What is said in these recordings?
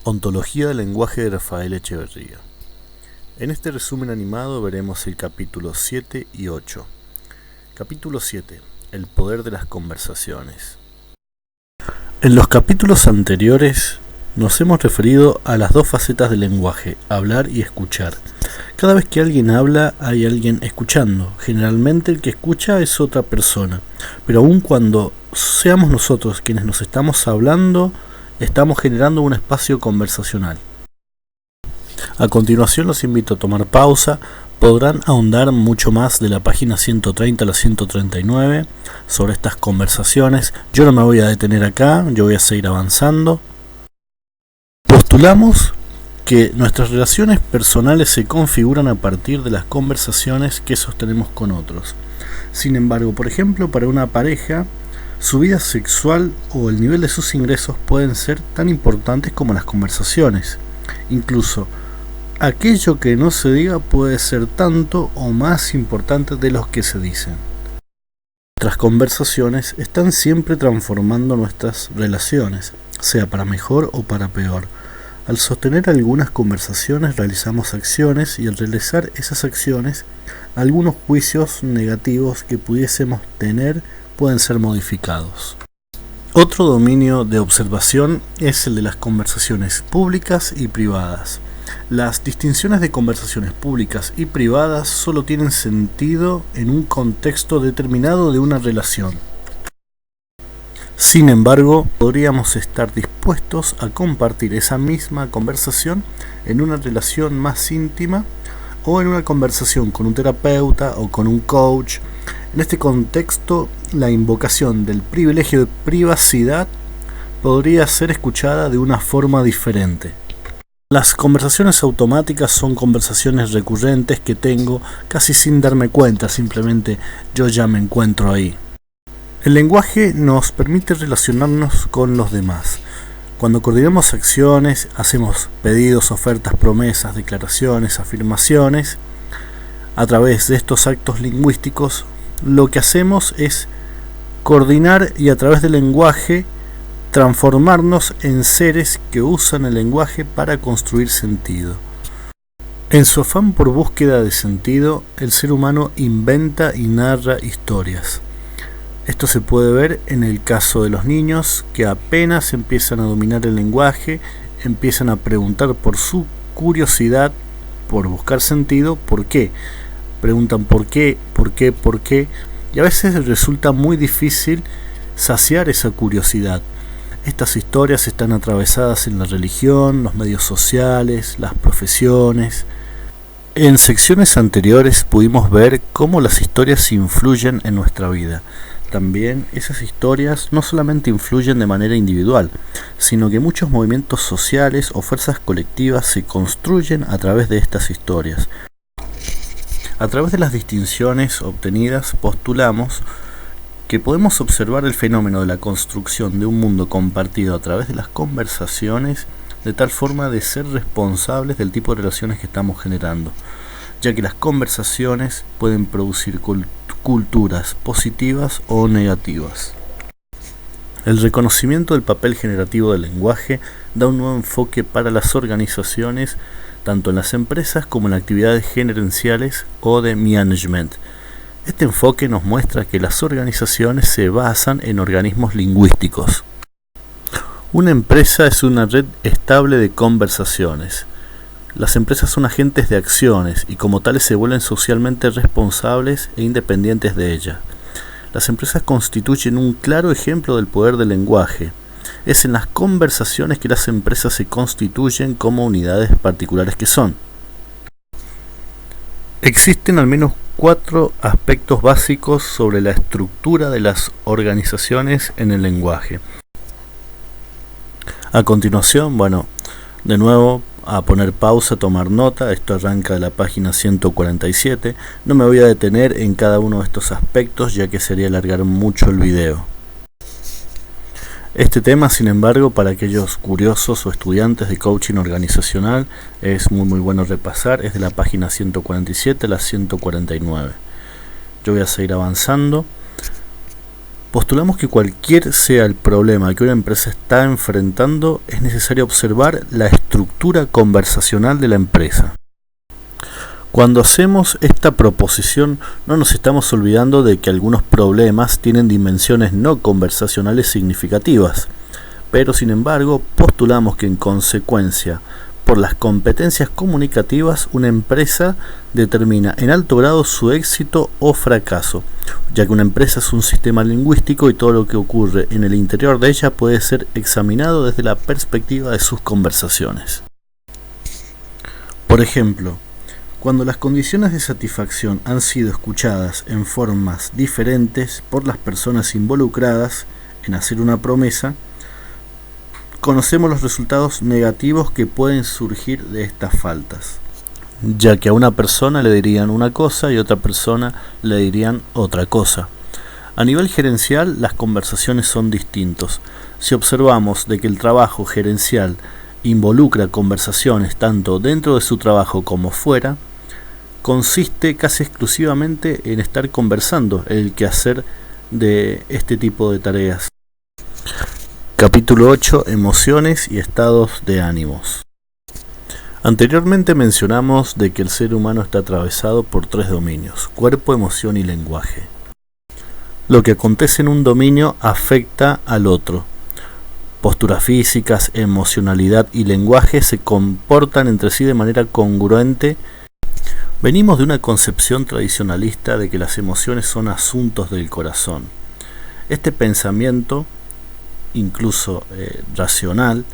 Ontología del lenguaje de Rafael Echeverría. En este resumen animado veremos el capítulo 7 y 8. Capítulo 7. El poder de las conversaciones. En los capítulos anteriores nos hemos referido a las dos facetas del lenguaje, hablar y escuchar. Cada vez que alguien habla, hay alguien escuchando. Generalmente el que escucha es otra persona, pero aun cuando seamos nosotros quienes nos estamos hablando, estamos generando un espacio conversacional. A continuación los invito a tomar pausa. Podrán ahondar mucho más de la página 130 a la 139 sobre estas conversaciones. Yo no me voy a detener acá, yo voy a seguir avanzando. Postulamos que nuestras relaciones personales se configuran a partir de las conversaciones que sostenemos con otros. Sin embargo, por ejemplo, para una pareja, su vida sexual o el nivel de sus ingresos pueden ser tan importantes como las conversaciones. Incluso, aquello que no se diga puede ser tanto o más importante de los que se dicen. Nuestras conversaciones están siempre transformando nuestras relaciones, sea para mejor o para peor. Al sostener algunas conversaciones realizamos acciones y al realizar esas acciones, algunos juicios negativos que pudiésemos tener pueden ser modificados. Otro dominio de observación es el de las conversaciones públicas y privadas. Las distinciones de conversaciones públicas y privadas solo tienen sentido en un contexto determinado de una relación. Sin embargo, podríamos estar dispuestos a compartir esa misma conversación en una relación más íntima o en una conversación con un terapeuta o con un coach. En este contexto, la invocación del privilegio de privacidad podría ser escuchada de una forma diferente. Las conversaciones automáticas son conversaciones recurrentes que tengo casi sin darme cuenta, simplemente yo ya me encuentro ahí. El lenguaje nos permite relacionarnos con los demás. Cuando coordinamos acciones, hacemos pedidos, ofertas, promesas, declaraciones, afirmaciones. A través de estos actos lingüísticos, lo que hacemos es coordinar y a través del lenguaje transformarnos en seres que usan el lenguaje para construir sentido. En su afán por búsqueda de sentido, el ser humano inventa y narra historias. Esto se puede ver en el caso de los niños que apenas empiezan a dominar el lenguaje, empiezan a preguntar por su curiosidad, por buscar sentido, ¿por qué? Preguntan por qué, y a veces resulta muy difícil saciar esa curiosidad. Estas historias están atravesadas en la religión, los medios sociales, las profesiones. En secciones anteriores pudimos ver cómo las historias influyen en nuestra vida. También esas historias no solamente influyen de manera individual, sino que muchos movimientos sociales o fuerzas colectivas se construyen a través de estas historias. A través de las distinciones obtenidas postulamos que podemos observar el fenómeno de la construcción de un mundo compartido a través de las conversaciones de tal forma de ser responsables del tipo de relaciones que estamos generando, ya que las conversaciones pueden producir culturas positivas o negativas. El reconocimiento del papel generativo del lenguaje da un nuevo enfoque para las organizaciones, tanto en las empresas como en actividades gerenciales o de management. Este enfoque nos muestra que las organizaciones se basan en organismos lingüísticos. Una empresa es una red estable de conversaciones. Las empresas son agentes de acciones y como tales se vuelven socialmente responsables e independientes de ellas. Las empresas constituyen un claro ejemplo del poder del lenguaje. Es en las conversaciones que las empresas se constituyen como unidades particulares que son. Existen al menos 4 aspectos básicos sobre la estructura de las organizaciones en el lenguaje. A continuación, de nuevo, a poner pausa, tomar nota. Esto arranca de la página 147. No me voy a detener en cada uno de estos aspectos, ya que sería alargar mucho el video. Este tema, sin embargo, para aquellos curiosos o estudiantes de coaching organizacional, es muy bueno repasar. Es de la página 147 a la 149. Yo voy a seguir avanzando. Postulamos que cualquier sea el problema que una empresa está enfrentando, es necesario observar la estructura conversacional de la empresa. Cuando hacemos esta proposición, no nos estamos olvidando de que algunos problemas tienen dimensiones no conversacionales significativas, pero sin embargo postulamos que en consecuencia, por las competencias comunicativas, una empresa determina en alto grado su éxito o fracaso, ya que una empresa es un sistema lingüístico y todo lo que ocurre en el interior de ella puede ser examinado desde la perspectiva de sus conversaciones. Por ejemplo, cuando las condiciones de satisfacción han sido escuchadas en formas diferentes por las personas involucradas en hacer una promesa, conocemos los resultados negativos que pueden surgir de estas faltas, ya que a una persona le dirían una cosa y a otra persona le dirían otra cosa. A nivel gerencial, las conversaciones son distintos. Si observamos de que el trabajo gerencial involucra conversaciones tanto dentro de su trabajo como fuera, consiste casi exclusivamente en estar conversando el quehacer de este tipo de tareas. Capítulo 8. Emociones y estados de ánimos. Anteriormente mencionamos de que el ser humano está atravesado por 3 dominios: cuerpo, emoción y lenguaje. Lo que acontece en un dominio afecta al otro. Posturas físicas, emocionalidad y lenguaje se comportan entre sí de manera congruente. Venimos de una concepción tradicionalista de que las emociones son asuntos del corazón. Este pensamiento, incluso racional,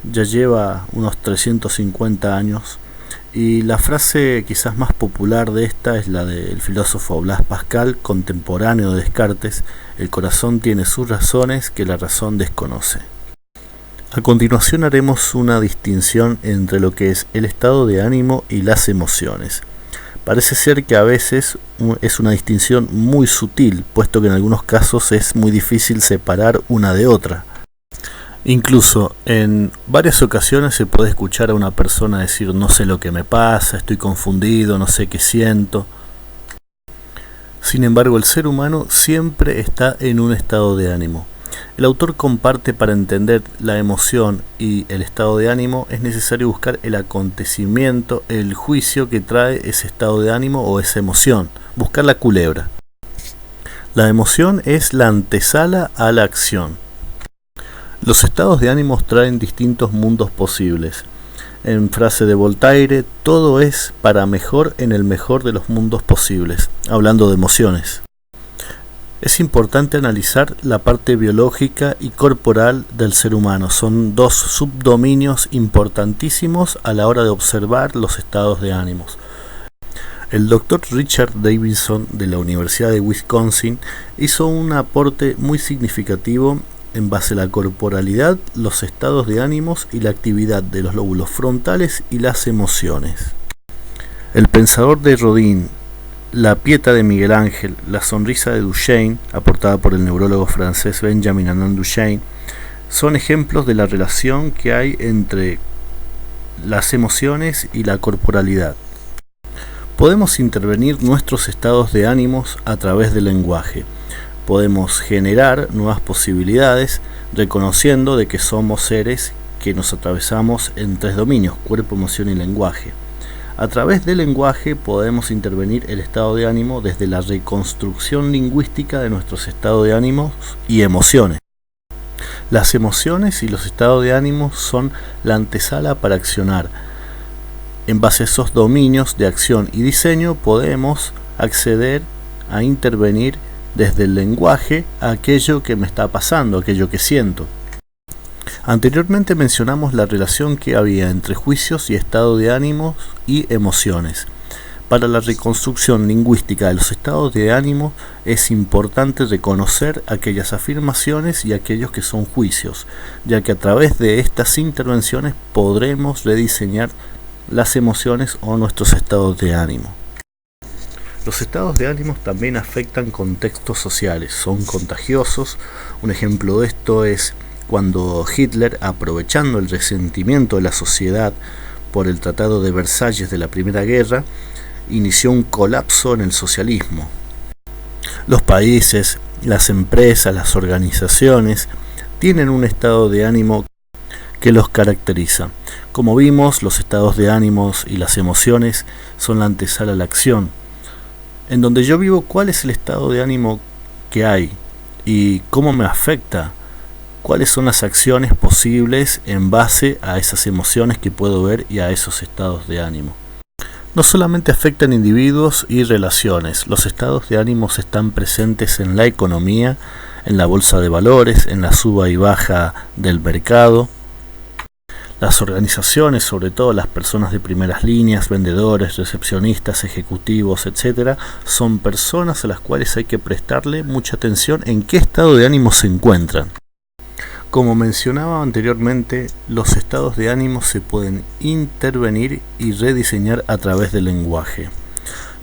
ya lleva unos 350 años, y la frase quizás más popular de esta es la del filósofo Blaise Pascal, contemporáneo de Descartes: el corazón tiene sus razones que la razón desconoce. A continuación haremos una distinción entre lo que es el estado de ánimo y las emociones. Parece ser que a veces es una distinción muy sutil, puesto que en algunos casos es muy difícil separar una de otra. Incluso en varias ocasiones se puede escuchar a una persona decir: no sé lo que me pasa, estoy confundido, no sé qué siento. Sin embargo, el ser humano siempre está en un estado de ánimo. El autor comparte: para entender la emoción y el estado de ánimo es necesario buscar el acontecimiento, el juicio que trae ese estado de ánimo o esa emoción, buscar la culebra. La emoción es la antesala a la acción. Los estados de ánimo traen distintos mundos posibles. En frase de Voltaire, todo es para mejor en el mejor de los mundos posibles, hablando de emociones. Es importante analizar la parte biológica y corporal del ser humano. Son 2 subdominios importantísimos a la hora de observar los estados de ánimos. El Dr. Richard Davidson de la Universidad de Wisconsin hizo un aporte muy significativo en base a la corporalidad, los estados de ánimos y la actividad de los lóbulos frontales y las emociones. El pensador de Rodin, la Pietà de Miguel Ángel, la sonrisa de Duchenne, aportada por el neurólogo francés Benjamin Anand Duchenne, son ejemplos de la relación que hay entre las emociones y la corporalidad. Podemos intervenir nuestros estados de ánimos a través del lenguaje. Podemos generar nuevas posibilidades reconociendo de que somos seres que nos atravesamos en 3 dominios: cuerpo, emoción y lenguaje. A través del lenguaje podemos intervenir el estado de ánimo desde la reconstrucción lingüística de nuestros estados de ánimos y emociones. Las emociones y los estados de ánimo son la antesala para accionar. En base a esos dominios de acción y diseño podemos acceder a intervenir desde el lenguaje a aquello que me está pasando, aquello que siento. Anteriormente mencionamos la relación que había entre juicios y estado de ánimos y emociones. Para la reconstrucción lingüística de los estados de ánimo es importante reconocer aquellas afirmaciones y aquellos que son juicios, ya que a través de estas intervenciones podremos rediseñar las emociones o nuestros estados de ánimo. Los estados de ánimo también afectan contextos sociales, son contagiosos. Un ejemplo de esto es cuando Hitler, aprovechando el resentimiento de la sociedad por el Tratado de Versalles de la Primera Guerra, inició un colapso en el socialismo. Los países las empresas, las organizaciones, tienen un estado de ánimo que los caracteriza. Como vimos, los estados de ánimos y las emociones son la antesala a la acción. En donde yo vivo, ¿cuál es el estado de ánimo que hay? ¿Y cómo me afecta? ¿Cuáles son las acciones posibles en base a esas emociones que puedo ver y a esos estados de ánimo? No solamente afectan individuos y relaciones, los estados de ánimos están presentes en la economía, en la bolsa de valores, en la suba y baja del mercado. Las organizaciones, sobre todo las personas de primeras líneas, vendedores, recepcionistas, ejecutivos, etc., son personas a las cuales hay que prestarle mucha atención en qué estado de ánimo se encuentran. Como mencionaba anteriormente, los estados de ánimo se pueden intervenir y rediseñar a través del lenguaje,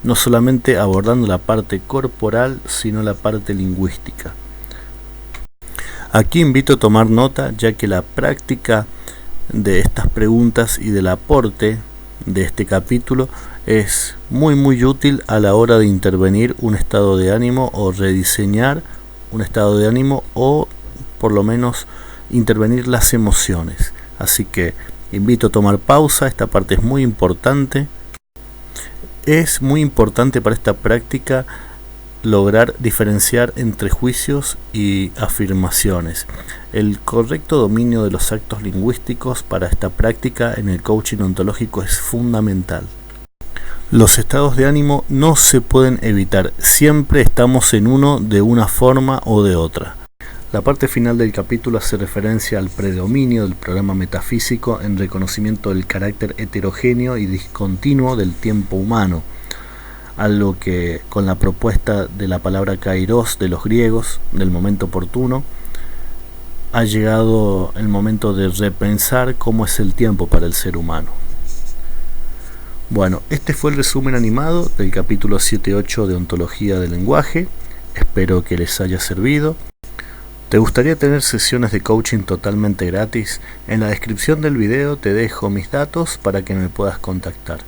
no solamente abordando la parte corporal, sino la parte lingüística. Aquí invito a tomar nota, ya que la práctica de estas preguntas y del aporte de este capítulo es muy útil a la hora de intervenir un estado de ánimo o rediseñar un estado de ánimo, o por lo menos intervenir las emociones. Así que invito a tomar pausa, esta parte es muy importante. Es muy importante para esta práctica lograr diferenciar entre juicios y afirmaciones. El correcto dominio de los actos lingüísticos para esta práctica en el coaching ontológico es fundamental. Los estados de ánimo no se pueden evitar, siempre estamos en uno de una forma o de otra. La parte final del capítulo hace referencia al predominio del programa metafísico en reconocimiento del carácter heterogéneo y discontinuo del tiempo humano, algo que con la propuesta de la palabra kairos de los griegos, del momento oportuno, ha llegado el momento de repensar cómo es el tiempo para el ser humano. Bueno, este fue el resumen animado del capítulo 7-8 de Ontología del Lenguaje. Espero que les haya servido. ¿Te gustaría tener sesiones de coaching totalmente gratis? En la descripción del video te dejo mis datos para que me puedas contactar.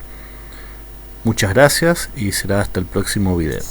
Muchas gracias y será hasta el próximo video.